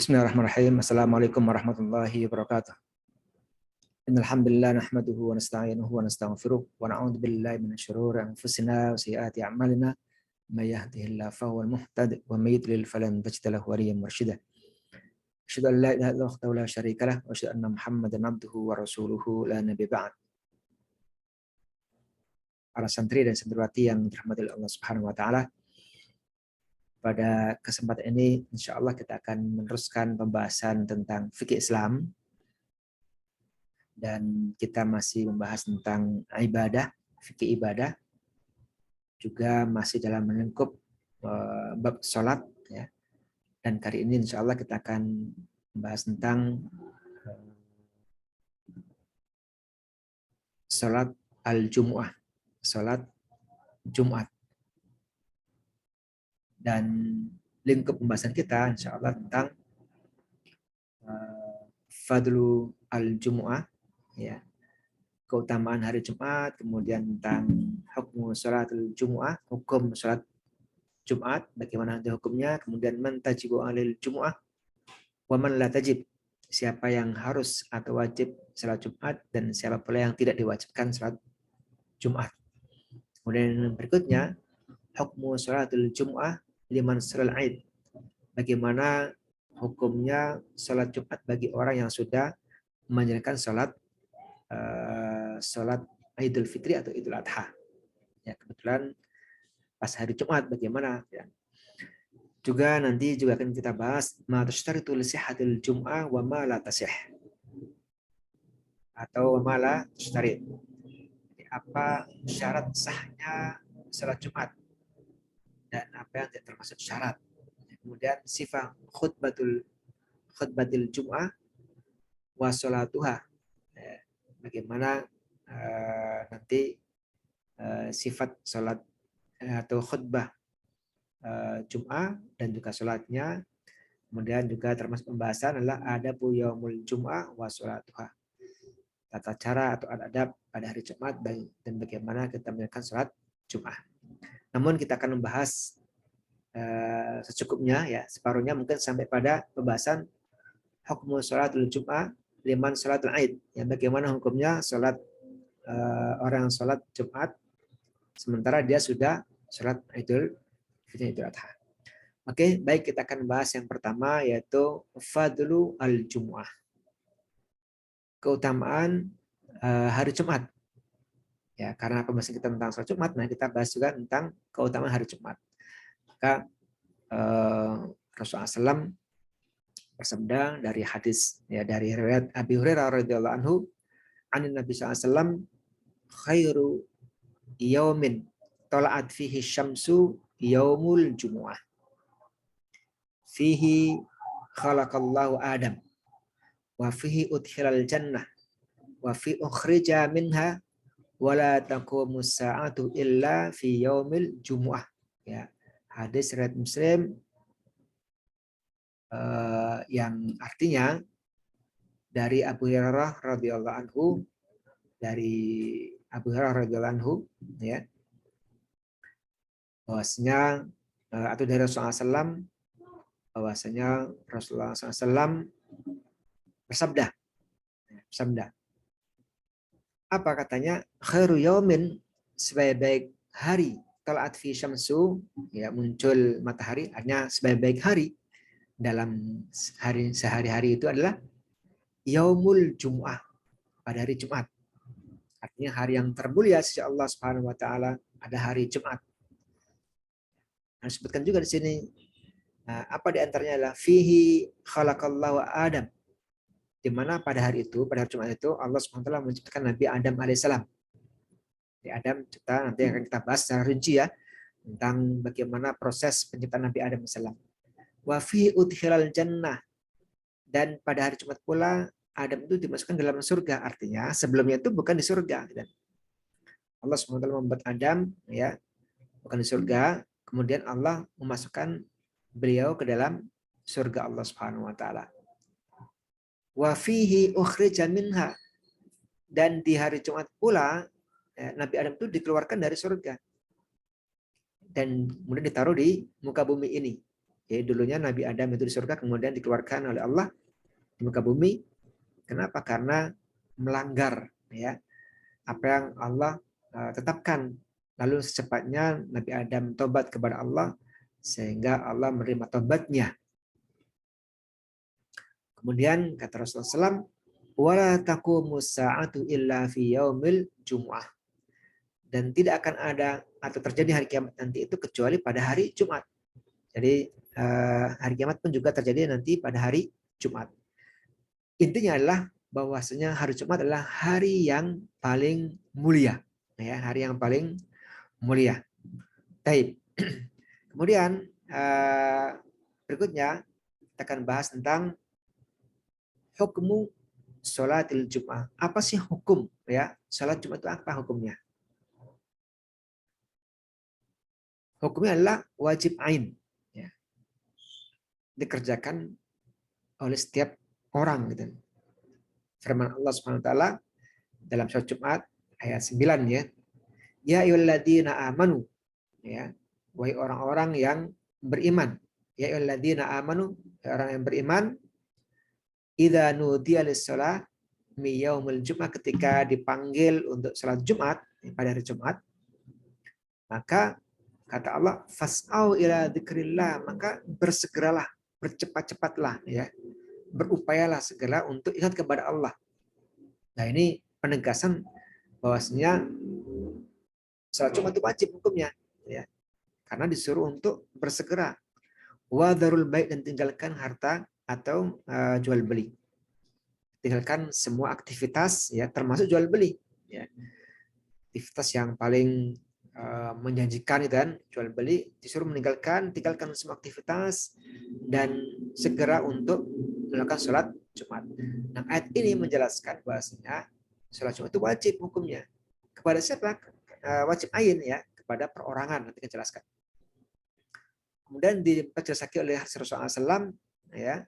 Bismillahirrahmanirrahim. Assalamualaikum warahmatullahi wabarakatuh. Innal hamdalillah nahmaduhu wa nasta'inuhu wa nastaghfiruh wa na'udzu billahi minasy syururi anfusina wa sayyiati a'malina. May yahdihillahu fahuwal muhtadi wa may yudlil falan tajida lahu waliyyan mursyida. Asyhadu an la ilaha illallah wahdahu la syarika lah wa asyhadu anna Muhammadan abduhu wa rasuluhu la nabiyya ba'd. Para santri dan santriwati yang dirahmati oleh Allah Subhanahu wa taala. Pada kesempatan ini insyaallah kita akan meneruskan pembahasan tentang fikih Islam. Dan kita masih membahas tentang ibadah, fikih ibadah, juga masih dalam melingkup bab sholat, ya. Dan kali ini insya Allah kita akan membahas tentang sholat al-Jumu'ah, sholat Jumat. Dan lingkup pembahasan kita insya Allah tentang fadlu al-Jumu'ah, ya, keutamaan hari Jumat, kemudian tentang hukum sholatul Jumu'ah, hukum sholat Jumat, bagaimana hukumnya, kemudian man tajibu alil Jumu'ah wa man la tajib, siapa yang harus atau wajib sholat Jumat dan siapa pula yang tidak diwajibkan sholat Jumat. Kemudian berikutnya hukum sholatul Jumu'ah liman sholal Aid, bagaimana hukumnya sholat Jumat bagi orang yang sudah menjalankan sholat Idul Fitri atau Idul Adha. Ya, kebetulan pas hari Jumat bagaimana, ya. Juga nanti juga akan kita bahas ma tashtaritu li sihhatil jum'ah wa ma la tasih, atau wa ma la tashtarit. Apa syarat sahnya salat Jumat dan apa yang tidak termasuk syarat. Kemudian sifat khutbatil jum'ah wa sholatuha, bagaimana nanti sifat salat atau khutbah Jum'ah dan juga sholatnya. Kemudian juga termasuk pembahasan adalah adabu yaumul Jum'ah wa sholatuha, tata cara atau adab pada hari Jumat dan bagaimana kita menjalankan sholat Jum'ah. Namun kita akan membahas secukupnya, ya, separuhnya mungkin sampai pada pembahasan hukum sholatul Jum'ah liman sholatul Aid, ya, bagaimana hukumnya sholat orang sholat Jumat sementara dia sudah sholat Idul Fitri, Idul Adha. Oke, baik, kita akan bahas yang pertama yaitu fadlu al-Jumu'ah, keutamaan hari Jumat. Ya, karena pembahasan kita tentang sholat Jumat, nah kita bahas juga tentang keutamaan hari Jumat. Maka Rasulullah SAW bersabda dari hadis, ya, dari riwayat Abi Hurairah radhiyallahu anhu, anin Nabi SAW, khairu yaumin tala'at fihi syamsu yaumul Jumu'ah. Fihi khalaqallahu Adam wa fihi udkhilal jannah wa fi ukhrija minha wa la taqumus sa'atu illa fi yaumil Jumu'ah. Ya, hadis riwayat Muslim yang artinya dari Abu Hurairah radhiyallahu anhu, ya, bahwasanya atau dari Rasulullah SAW, bahwasanya Rasulullah SAW bersabda, apa katanya, khairu yaumin, sebaik-baik hari, talat fi syamsu, ya, muncul matahari, artinya sebaik-baik hari dalam hari sehari-hari itu adalah yaumul Jumu'ah, pada hari Jumat. Artinya hari yang termulia sisi Allah Subhanahu wa taala ada hari Jumat. Disebutkan juga di sini, apa di antaranya adalah fihi khalaqallahu Adam, di mana pada hari itu, pada hari Jumat itu Allah Subhanahu wa taala menciptakan Nabi Adam alaihissalam. Di Adam kita nanti akan kita bahas secara rinci, ya, tentang bagaimana proses penciptaan Nabi Adam alaihissalam. Wa fi udkhilal jannah, dan pada hari Jumat pula Adam itu dimasukkan dalam surga, artinya sebelumnya itu bukan di surga. Allah SWT membuat Adam, ya, bukan di surga, kemudian Allah memasukkan beliau ke dalam surga Allah Subhanahu wa taala. Wa fihi ukhrija minha, dan di hari Jumat pula Nabi Adam itu dikeluarkan dari surga dan kemudian ditaruh di muka bumi ini, Jadi dulunya Nabi Adam itu di surga, kemudian dikeluarkan oleh Allah di muka bumi. Kenapa? Karena melanggar ya apa yang Allah tetapkan. Lalu secepatnya Nabi Adam tobat kepada Allah sehingga Allah menerima tobatnya. Kemudian kata Rasulullah SAW, wala taqumu sa'atu illa fi yaumil jum'ah. Dan tidak akan ada atau terjadi hari kiamat nanti itu kecuali pada hari Jumat. Jadi hari kiamat pun juga terjadi nanti pada hari Jumat. Intinya adalah bahwasanya hari Jumat adalah hari yang paling mulia, ya, hari yang paling mulia. Taib. Kemudian berikutnya kita akan bahas tentang hukum sholatil Jum'ah. Apa sih hukum ya? Sholat Jumat itu apa hukumnya? Hukumnya adalah wajib ain. Ya. Dikerjakan oleh setiap orang gitu. Firman Allah Subhanahu wa taala dalam surat Jumat ayat 9 ya. Ya ayyuhalladzina amanu ya. Wahai orang-orang yang beriman. Ya ayyuhalladzina amanu, orang yang beriman, idza nudiya lis-shalah mi yaumil Jumat, ketika dipanggil untuk salat Jumat pada hari Jumat, maka kata Allah fas'au ila dzikrillah, maka bersegeralah, bercepat-cepatlah ya. Berupayalah segera untuk ingat kepada Allah. Nah, ini penegasan bahwasanya salat Jumat itu wajib hukumnya ya. Karena disuruh untuk bersegera. Wa darul baik, dan tinggalkan harta atau jual beli. Tinggalkan semua aktivitas ya, termasuk jual beli ya. Aktivitas yang paling menjanjikan itu kan jual beli, disuruh tinggalkan semua aktivitas dan segera untuk melakukan sholat Jumat. Nah, ayat ini menjelaskan bahwasanya sholat Jumat itu wajib hukumnya. Kepada siapa? Wajib ain ya, kepada perorangan, nanti kita jelaskan. Kemudian dijelaskan oleh Rasulullah SAW ya,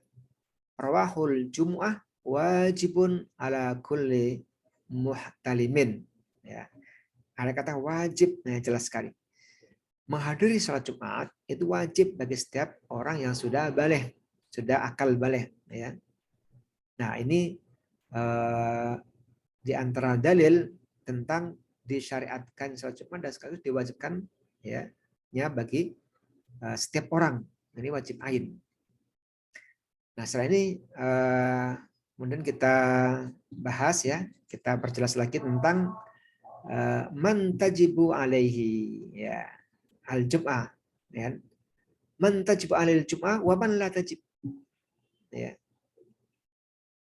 rawahul Jum'ah wajibun ala kulli muhtalimin ya. Ada kata wajib, nah jelas sekali. Menghadiri sholat Jumat itu wajib bagi setiap orang yang sudah baligh, sudah akal baligh ya. Nah, ini di antara dalil tentang disyariatkan sholat Jumat dan sekaligus diwajibkan ya bagi setiap orang. Ini wajib ain. Nah, setelah ini kemudian kita bahas ya, kita perjelas lagi tentang man tajibu alaihi ya al-jum'ah ya. Man tajibu alaihi al-jum'ah wa man la tajib. Ya.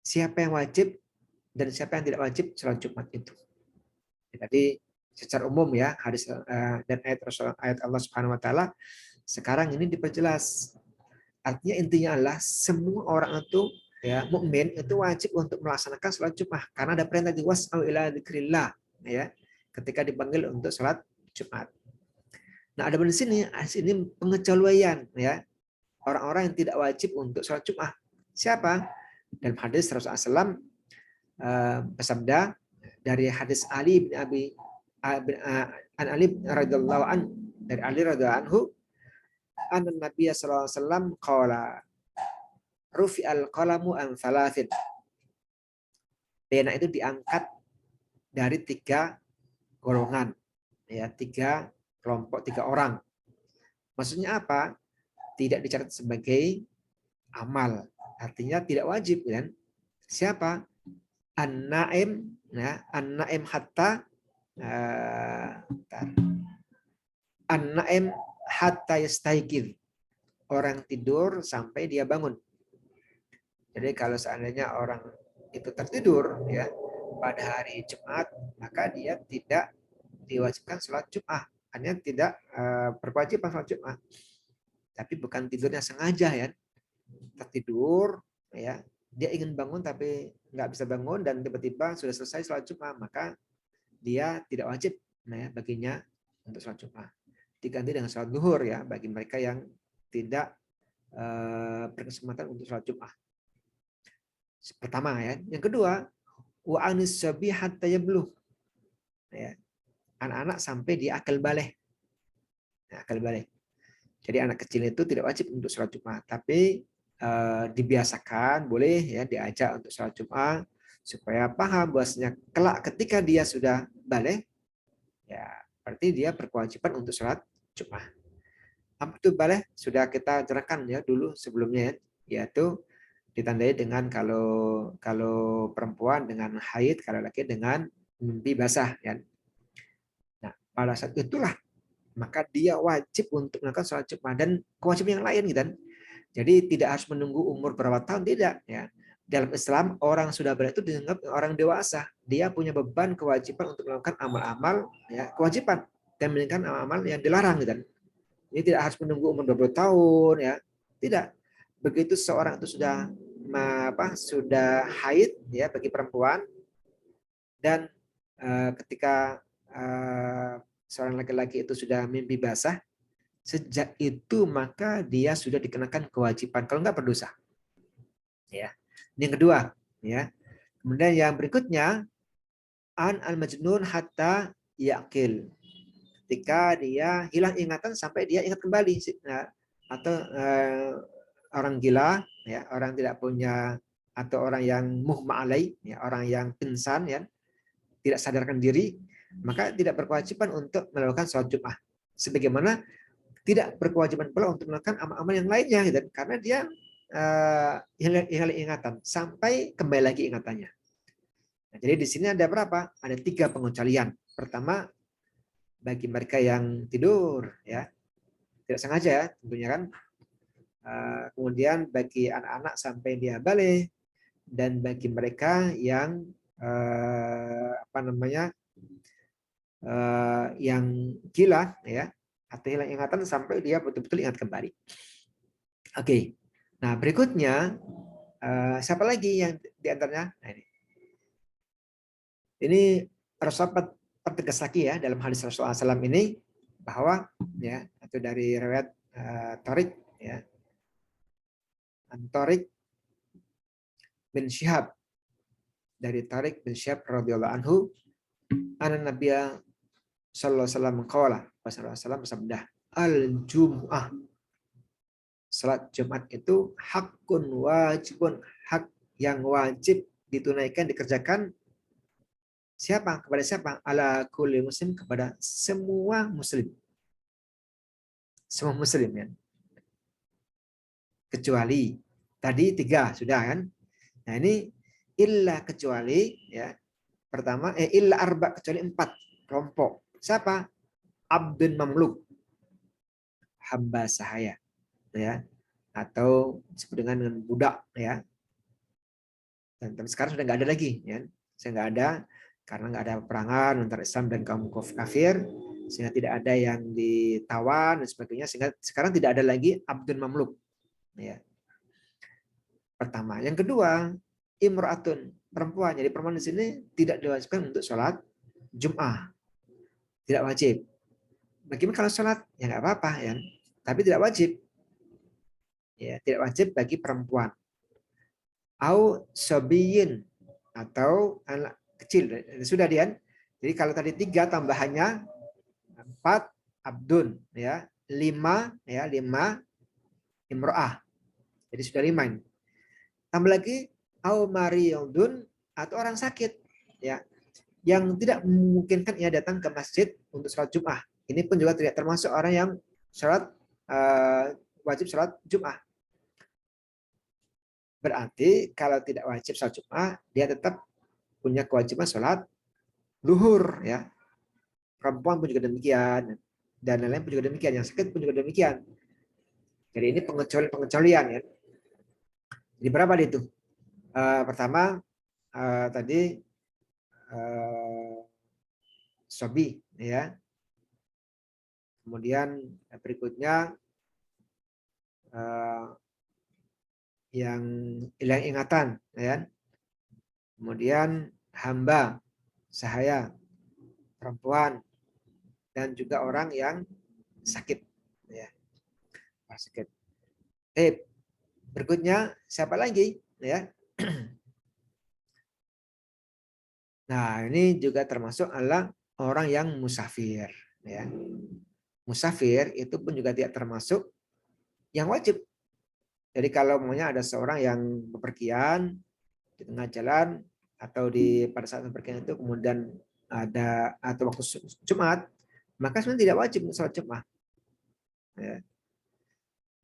Siapa yang wajib dan siapa yang tidak wajib sholat Jumat itu. Jadi secara umum ya hadis dan ayat Allah Subhanahu wa taala sekarang ini diperjelas. Artinya intinya adalah semua orang itu ya mukmin itu wajib untuk melaksanakan sholat Jumat karena ada perintah di was'au ila dzikrillah ya ketika dipanggil untuk sholat Jumat. Nah, ada di sini pengecualian ya orang-orang yang tidak wajib untuk sholat Jumat. Siapa? Dalam hadis Rasulullah SAW bersabda dari hadis Ali bin Abi an Ali radhiyallahu an, dari Ali radhiyallahu anhu, anna Nabi sallallahu alaihi wasallam qala rufi'al qalamu an thalathin. Pena itu diangkat dari 3 golongan ya, 3 kelompok, 3 orang. Maksudnya apa? Tidak dicatat sebagai amal, artinya tidak wajib kan. Siapa? An-naim ya, an-naim hatta an-naim hatta yastaiqidh, orang tidur sampai dia bangun. Jadi kalau seandainya orang itu tertidur ya pada hari Jumat, maka dia tidak diwajibkan sholat Jumat, hanya tidak berkewajiban sholat Jumat. Tapi bukan tidurnya sengaja ya, tertidur ya, dia ingin bangun tapi nggak bisa bangun dan tiba-tiba sudah selesai sholat Jumat, maka dia tidak wajib ya, baginya untuk sholat Jumat. Diganti dengan sholat zuhur ya bagi mereka yang tidak berkesempatan untuk sholat Jumat. Pertama ya. Yang kedua, wa anis sabi hatta yablugh. Ya. Anak-anak sampai dia akal baligh. Akal baligh. Jadi anak kecil itu tidak wajib untuk sholat Jumat, tapi dibiasakan, boleh ya diajak untuk sholat Jumat supaya paham bahwasanya kelak ketika dia sudah balik, ya berarti dia berkewajiban untuk sholat Jumat. Apa itu balik? Sudah kita jelaskan ya dulu sebelumnya, ya, yaitu ditandai dengan kalau perempuan dengan haid, kalau laki dengan mimpi basah, ya. Nah, pada saat itulah maka dia wajib untuk melakukan sholat Jumat dan kewajiban yang lain gitu kan. Jadi tidak harus menunggu umur berapa tahun, tidak ya. Dalam Islam orang sudah balik itu dianggap orang dewasa, dia punya beban kewajiban untuk melakukan amal-amal ya, kewajiban dan meninggalkan amal-amal yang dilarang gitu kan. Ini tidak harus menunggu umur 20 tahun ya. Tidak. Begitu seorang itu sudah haid ya bagi perempuan dan ketika seorang laki-laki itu sudah mimpi basah, sejak itu maka dia sudah dikenakan kewajiban, kalau enggak berdosa. Ya. Ini yang kedua, ya. Kemudian yang berikutnya an al-majnun hatta yaqil. Ketika dia hilang ingatan sampai dia ingat kembali, nah, atau orang gila ya, orang tidak punya, atau orang yang muhma alai ya, orang yang pingsan ya, tidak sadarkan diri, maka tidak berkewajiban untuk melakukan sholat Jumat. Sebagaimana tidak berkewajiban pula untuk melakukan amal-amal yang lainnya gitu, karena dia hilang ingatan sampai kembali lagi ingatannya. Nah, jadi di sini ada berapa? Ada 3 pengecualian. Pertama, bagi mereka yang tidur ya, tidak sengaja ya tentunya kan. Kemudian bagi anak-anak sampai dia balik, dan bagi mereka yang yang gila ya, atau hilang ingatan sampai dia betul-betul ingat kembali. Oke. Nah, berikutnya siapa lagi yang diantaranya? Nah, ini Rasulullah pertegas lagi ya dalam hadis Rasulullah SAW ini, bahwa ya, itu dari riwayat Tariq ya, Tariq bin Syihab, dari Tariq bin Syihab radhiyallahu anhu, anna Nabiya sallallahu alaihi wasallam qala, Rasulullah SAW bersabda, al-jum'ah, salat Jumat itu hakun wajibun, hak yang wajib ditunaikan, dikerjakan siapa? Kepada siapa? Ala kulli muslim, kepada semua muslim. Semua muslim ya. Kecuali tadi 3 sudah kan? Nah, ini illa, kecuali ya. Pertama illa arba, kecuali 4 kelompok. Siapa? Abdun mamluk, hamba sahaya ya, atau disebut dengan budak ya. Dan tapi sekarang sudah nggak ada lagi ya. Saya nggak ada, karena nggak ada peperangan antara Islam dan kaum kafir, sehingga tidak ada yang ditawan dan sebagainya, sehingga sekarang tidak ada lagi abdun mamluk ya. Pertama. Yang kedua, imra'atun, perempuan. Jadi perempuan di sini tidak diwajibkan untuk sholat Jum'ah, tidak wajib. Bagaimana kalau sholat? Ya nggak apa-apa ya, tapi tidak wajib. Ya, tidak wajib bagi perempuan. Au sobiyin, atau anak kecil, sudah dia. Jadi kalau tadi 3 tambahannya 4 abdun ya, 5 ya, 5 imro'ah. Jadi sudah 5 ini. Tambah lagi au mariyudun, atau orang sakit ya, yang tidak memungkinkan ia datang ke masjid untuk sholat Jum'ah. Ini pun juga tidak termasuk orang yang sholat wajib sholat Jum'ah. Berarti kalau tidak wajib sholat Jum'ah, dia tetap punya kewajiban sholat duhur ya. Perempuan pun juga demikian, dan lain-lain pun juga demikian, yang sakit pun juga demikian. Jadi ini pengecualian ya. Jadi berapa itu? Pertama tadi sobi ya. Kemudian berikutnya yang hilang ingatan ya. Kemudian hamba sahaya, perempuan, dan juga orang yang sakit ya. Sakit. Berikutnya siapa lagi ya? Nah, ini juga termasuk adalah orang yang musafir ya. Musafir itu pun juga tidak termasuk yang wajib. Jadi kalau maunya ada seorang yang bepergian di tengah jalan atau pada saat bepergian itu kemudian ada atau waktu Jumat, maka sebenarnya tidak wajib sholat Jumat. Ya.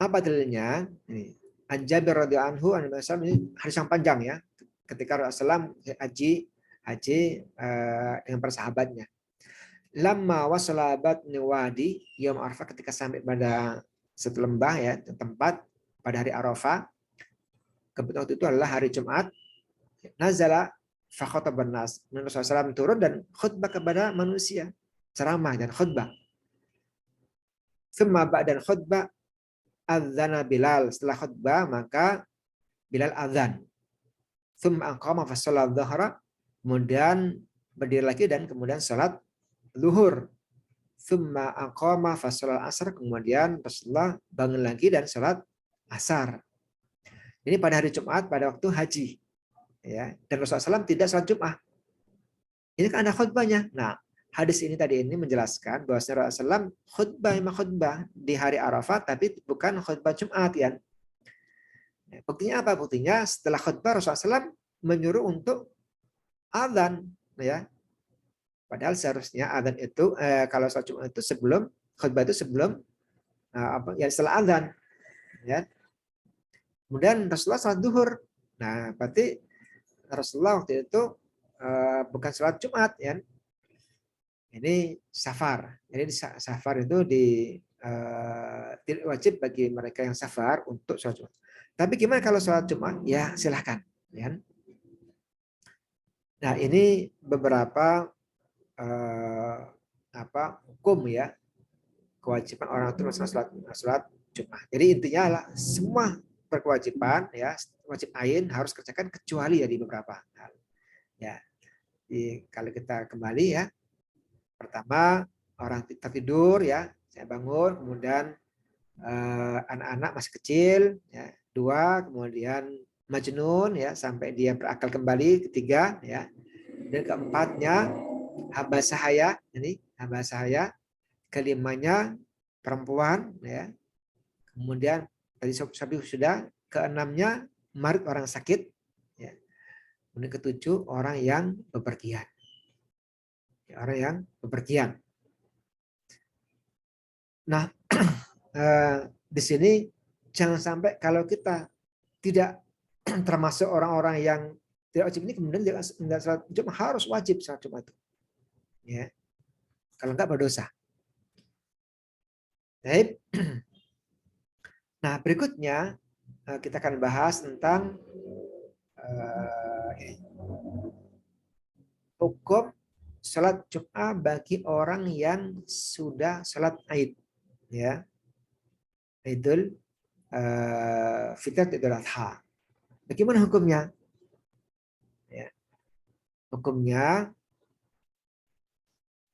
Apa dalilnya? Ini. An Jabir radhiyallahu anhu ini hadis yang panjang ya. Ketika Rasulullah haji dengan para sahabatnya. Lamma wasala batni wadi yaum Arafah, ketika sampai pada satu lembah ya, tempat pada hari Arafah. Kebetulan waktu itu adalah hari Jumat. Nazala fa khataban nas. Rasulullah SAW turun dan khutbah kepada manusia, ceramah dan khutbah. Thumma ba'da khutbah adzana Bilal. Setelah khutbah maka Bilal adzan. Thumma aqama fa shalat dhuhra. Kemudian berdiri lagi dan kemudian salat zuhur. Thumma aqama fa shalat asar. Kemudian Rasulullah bangun lagi dan salat asar. Ini pada hari Jumat pada waktu haji. Ya, dan Rasulullah SAW tidak salat Jumat. Ini kan ada khutbahnya. Nah, hadis ini tadi ini menjelaskan bahwa Rasulullah SAW khutbah di hari Arafah, tapi bukan khutbah Jumat ya. Buktinya apa? Buktinya setelah khutbah Rasulullah SAW menyuruh untuk adzan, ya. Padahal seharusnya adzan itu kalau salat Jumat itu sebelum khutbah itu sebelum ya setelah adzan, ya. Kemudian Rasulullah salat zuhur. Nah, berarti Rasulullah waktu itu bukan salat Jumat, ya. Ini safar. Jadi safar itu tidak wajib bagi mereka yang safar untuk sholat Jumat. Tapi gimana kalau sholat Jumat? Ya silahkan. Ya. Nah ini beberapa hukum ya, kewajiban orang itu masalah sholat Jumat. Jadi intinya adalah semua berkewajiban ya, wajib ain harus kerjakan kecuali ya di beberapa hal. Ya. Jadi, kalau kita kembali ya. Pertama, orang tertidur ya, saya bangun, kemudian anak-anak masih kecil, ya. Dua, kemudian majnun ya sampai dia berakal kembali, ketiga ya. Dan keempatnya hamba sahaya, ini hamba sahaya, kelimanya perempuan ya. Kemudian tadi sudah, keenamnya marid orang sakit ya. Kemudian ketujuh orang yang bepergian. Orang yang bepergian. Nah, di sini jangan sampai kalau kita tidak termasuk orang-orang yang tidak wajib ini kemudian tidak salat Jumat, harus wajib salat Jumat itu. Ya. Kalau enggak berdosa. Baik. Nah, berikutnya kita akan bahas tentang hukum salat Jumat bagi orang yang sudah salat Aid, ya. Idul Fitr, Idul Adha. Bagaimana hukumnya? Ya. Hukumnya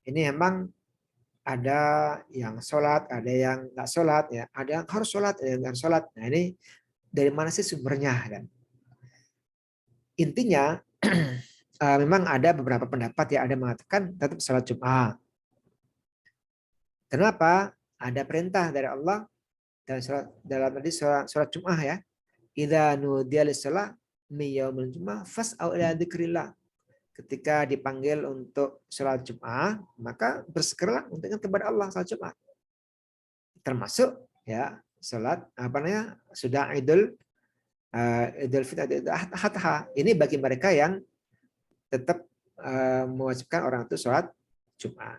ini memang ada yang sholat, ada yang nggak sholat, ya. Ada yang harus sholat, ada yang nggak sholat. Nah ini dari mana sih sumbernya? Kan? Intinya memang ada beberapa pendapat ya, ada mengatakan tetap sholat Jumat. Kenapa? Ada perintah dari Allah dalam tadi sholat Jumat ya. Idza nudiya lis-shalah min yaumil jumu'ah fas'au ila dzikrillah. Ketika dipanggil untuk sholat Jumat, maka bersegeralah untuk ingat kepada Allah sholat Jumat. Termasuk ya sholat sudah Idul Fitri, Idul Adha. Ini bagi mereka yang tetap mewajibkan orang itu sholat Jumat.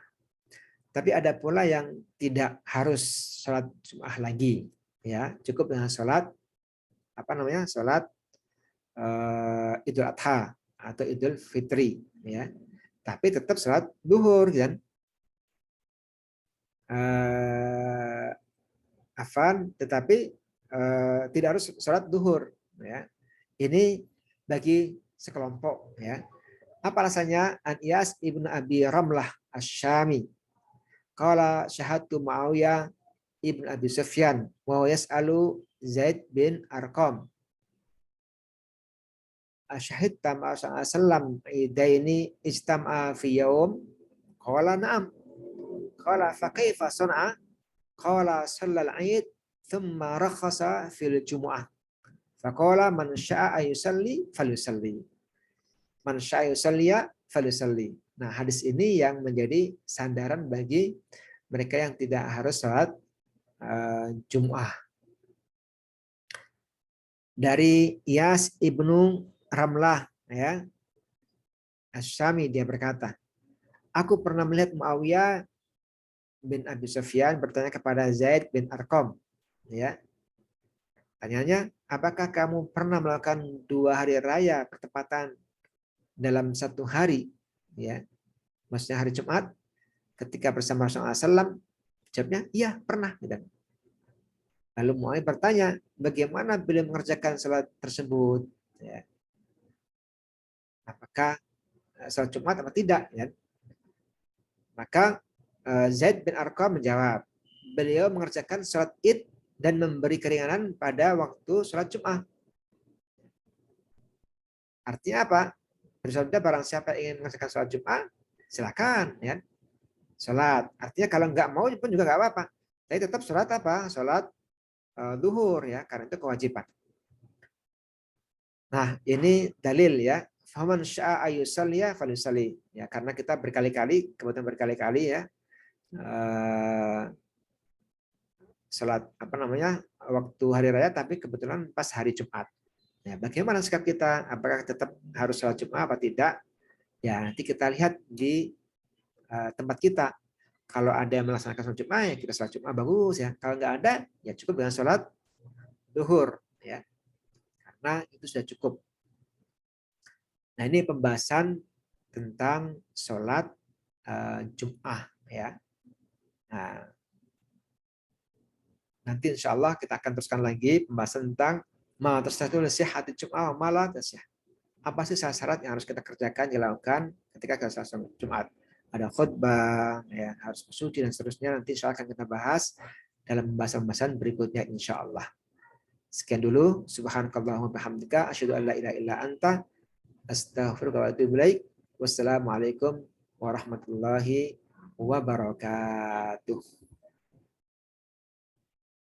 Tapi ada pula yang tidak harus sholat Jumat lagi, ya cukup dengan sholat sholat Idul Adha atau Idul Fitri, ya. Tapi tetap sholat duhur, kan? Tetapi tidak harus sholat duhur, ya. Ini bagi sekelompok, ya. Apa alasannya? An Iyas ibnu Abi Ramlah Asy-Syami. Qala syahadtu Muawiyah ibnu Abi Sufyan wa yas'alu Zaid bin Arqam. Asyahid tam sallam idaini ijtam'a fi yaum? Qala na'am. Qala fa kaifa sun'a? Qala shallal 'id thumma rakhasa fil jumu'ah. Faqala man syaa'a yusalli falyusalli. Man syaa'a yusalliya falyusalli. Nah, hadis ini yang menjadi sandaran bagi mereka yang tidak harus salat Jum'ah. Dari Iyas ibnu Ramlah, ya, Asy-Syami, dia berkata, aku pernah melihat Muawiyah bin Abi Sufyan bertanya kepada Zaid bin Arqam, ya. Tanyanya, apakah kamu pernah melakukan 2 hari raya bertepatan dalam 1 hari, ya, maksudnya hari Jumat, ketika bersama Rasulullah SAW? Jawabnya, iya pernah. Lalu Muawiyah bertanya, bagaimana beliau mengerjakan salat tersebut? Ya. Apakah salat Jumat atau tidak? Ya. Maka Zaid bin Arqam menjawab, beliau mengerjakan salat Id dan memberi keringanan pada waktu salat Jumat. Artinya apa? Bersabda, barang siapa ingin mengerjakan salat Jumat, silakan, ya. Salat. Artinya kalau nggak mau pun juga nggak apa-apa. Tapi tetap salat apa? Salat duhur, ya, karena itu kewajiban. Nah, ini dalil, ya. Faman syaa'a yusalliya falyusalli. Ya, karena kita berkali-kali, kebetulan berkali-kali, ya, salat waktu hari raya, tapi kebetulan pas hari Jumat. Ya, bagaimana sikap kita? Apakah tetap harus salat Jumat apa tidak? Ya, nanti kita lihat di tempat kita. Kalau ada yang melaksanakan salat Jumat, ya kita salat Jumat, bagus, ya. Kalau nggak ada, ya cukup dengan salat duhur, ya. Karena itu sudah cukup. Nah, ini pembahasan tentang sholat Jum'ah, ya. Nah, nanti insya Allah kita akan teruskan lagi pembahasan tentang ma tasyatul sihhatul Jum'ah wa ma la tasyah. Apa sih syarat yang harus kita kerjakan, dilakukan ketika kita sholat Jumat? Ada khutbah, ya, harus bersuci dan seterusnya. Nanti insya Allah akan kita bahas dalam pembahasan berikutnya insya Allah. Sekian dulu. Subhanakallahumma bihamdika asyhadu an la ilaha illa anta astaghfiruka wa atubu ilaik. Wassalamualaikum warahmatullahi wabarakatuh.